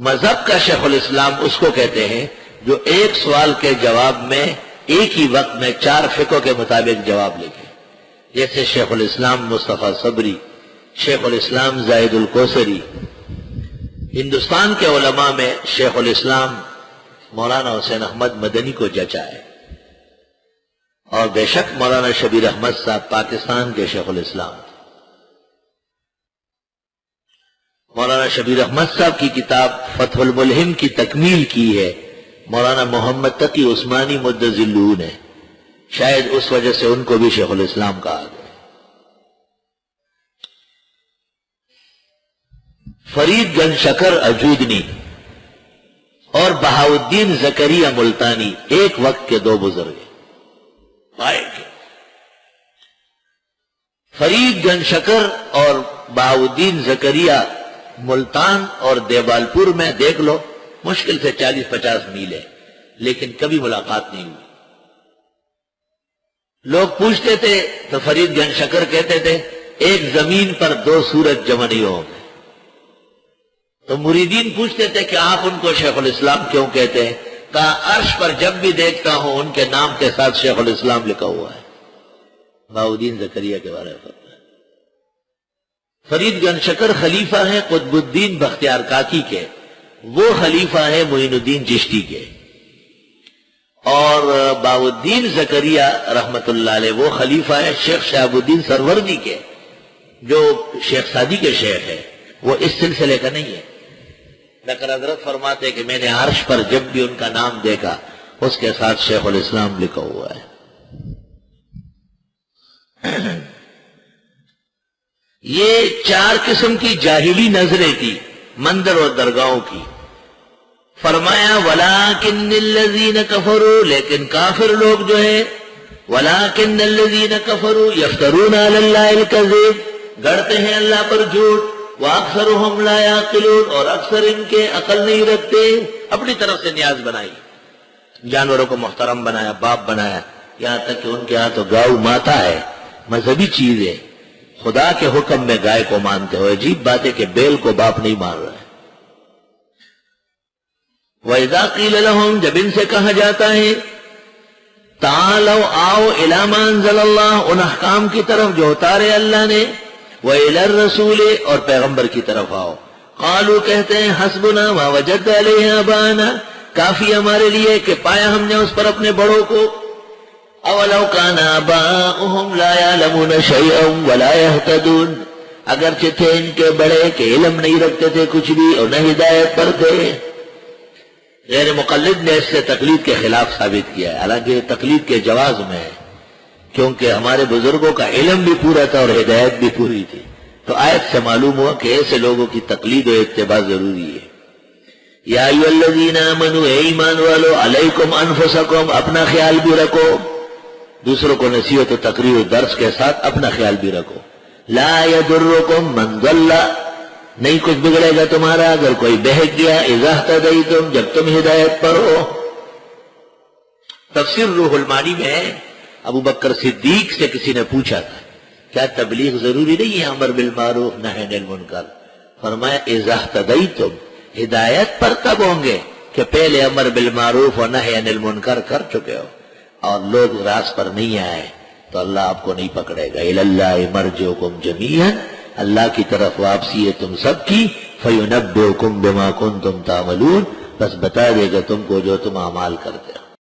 مذہب کا شیخ الاسلام اس کو کہتے ہیں جو ایک سوال کے جواب میں ایک ہی وقت میں 4 فقہ کے مطابق جواب لکھے، جیسے شیخ الاسلام مصطفیٰ صبری، شیخ الاسلام زاہد الکوثری۔ ہندوستان کے علماء میں شیخ الاسلام مولانا حسین احمد مدنی کو جچا ہے، اور بے شک مولانا شبیر احمد صاحب پاکستان کے شیخ الاسلام۔ مولانا شبیر احمد صاحب کی کتاب فتح الملہم کی تکمیل کی ہے مولانا محمد تقی عثمانی مدظلہ نے، شاید اس وجہ سے ان کو بھی شیخ الاسلام کہا گیا۔ فرید گنج شکر اجودنی اور بہاؤدین زکریہ ملتانی ایک وقت کے 2 بزرگ ہیں۔ فرید گنج شکر اور بہاؤدین زکریہ ملتان اور دیوالپور میں دیکھ لو، مشکل سے 40-50 میل ہے، لیکن کبھی ملاقات نہیں ہوئی۔ لوگ پوچھتے تھے تو فرید گنج شکر کہتے تھے ایک زمین پر 2 سورج جمع نہیں ہوں گے۔ تو مریدین پوچھتے تھے کہ آپ ان کو شیخ الاسلام کیوں کہتے ہیں؟ کہا عرش پر جب بھی دیکھتا ہوں ان کے نام کے ساتھ شیخ الاسلام لکھا ہوا ہے۔ بہاؤدین زکریہ کے بارے میں فرید گنج شکر خلیفہ ہیں قطب الدین بختیار کاکی کے، وہ خلیفہ ہیں معین الدین چشتی کے، اور بہاؤدین زکریہ رحمت اللہ علیہ وہ خلیفہ ہیں شیخ شہاب الدین سروردی کے، جو شیخ سعدی کے شیخ ہے، وہ اس سلسلے کا نہیں ہے۔ لیکن حضرت فرماتے کہ میں نے عرش پر جب بھی ان کا نام دیکھا اس کے ساتھ شیخ الاسلام لکھا ہوا ہے۔ یہ 4 قسم کی جاہلی نظریں تھی مندر اور درگاہوں کی۔ فرمایا وَلَٰكِنَّ الَّذِينَ كَفَرُوا، لیکن کافر لوگ جو ہیں وَلَٰكِنَّ الَّذِينَ كَفَرُوا يَفْتَرُونَ عَلَى اللَّهِ الْكَذِبَ، گڑتے ہیں اللہ پر جھوٹ، وَأَكْثَرُهُمْ لَا يَعْقِلُونَ، اور اکثر ان کے عقل نہیں رکھتے۔ اپنی طرف سے نیاز بنائی، جانوروں کو محترم بنایا، باپ بنایا، یہاں تک کہ ان کے ہاں تو گاؤ ماتا ہے، مذہبی چیز ہے، خدا کے حکم میں گائے کو مانتے ہو۔ عجیب بات ہے کہ بیل کو باپ نہیں مان رہا ہے۔ وَإِذَا قِيلَ لَهُمْ، جب ان سے کہا جاتا ہے تَعَالَوْا آؤ إِلَىٰ مَا أَنزَلَ اللَّهُ، ان احکام کی طرف جو اتارے اللہ نے، وَإِلَى الرَّسُولِ، اور پیغمبر کی طرف آؤ، قالوا کہتے ہیں حسبنا ما وجدنا علیہ آباءنا، کافی ہمارے لیے کہ پایا ہم نے اس پر اپنے بڑوں کو۔ اولو کان آباؤہم لا یعلمون شیئا ولا یہتدون، اگرچہ تھے ان کے بڑے کہ علم نہیں رکھتے تھے کچھ بھی اور نہ ہدایت پر تھے۔ غیر مقلد نے اس سے تقلید کے خلاف ثابت کیا ہے، حالانکہ تقلید کے جواز میں ہے، کیونکہ ہمارے بزرگوں کا علم بھی پورا تھا اور ہدایت بھی پوری تھی۔ تو آیت سے معلوم ہوا کہ ایسے لوگوں کی تقلید و اتباع ضروری ہے۔ یا ایھا الذین آمنوا، اے ایمان والو، علیکم انفسکم، اپنا خیال بھی رکھو، دوسروں کو نصیحت و تقریر و درس کے ساتھ اپنا خیال بھی رکھو۔ لا یضرکم من ضل، نہیں کچھ بگڑے گا تمہارا اگر کوئی بہک گیا، اذا اہتدیتم، جب تم ہدایت پر ہو۔ تفسیر روح المعانی میں ابو بکر صدیق سے کسی نے پوچھا تھا کیا تبلیغ ضروری نہیں ہے امر بالمعروف نہی عن المنکر؟ فرمایا اذا اہتدیتم، ہدایت پر تب ہوں گے کہ پہلے امر بالمعروف اور نہی عن المنکر کر چکے ہو، اور لوگ راز پر نہیں آئے تو اللہ آپ کو نہیں پکڑے گا۔ الی اللہ مرجعکم جمیعا، اللہ کی طرف واپسی ہے تم سب کی، فینبئکم بما کنتم تعملون، بس بتا دے گا تم کو جو تم اعمال کرتے ہو۔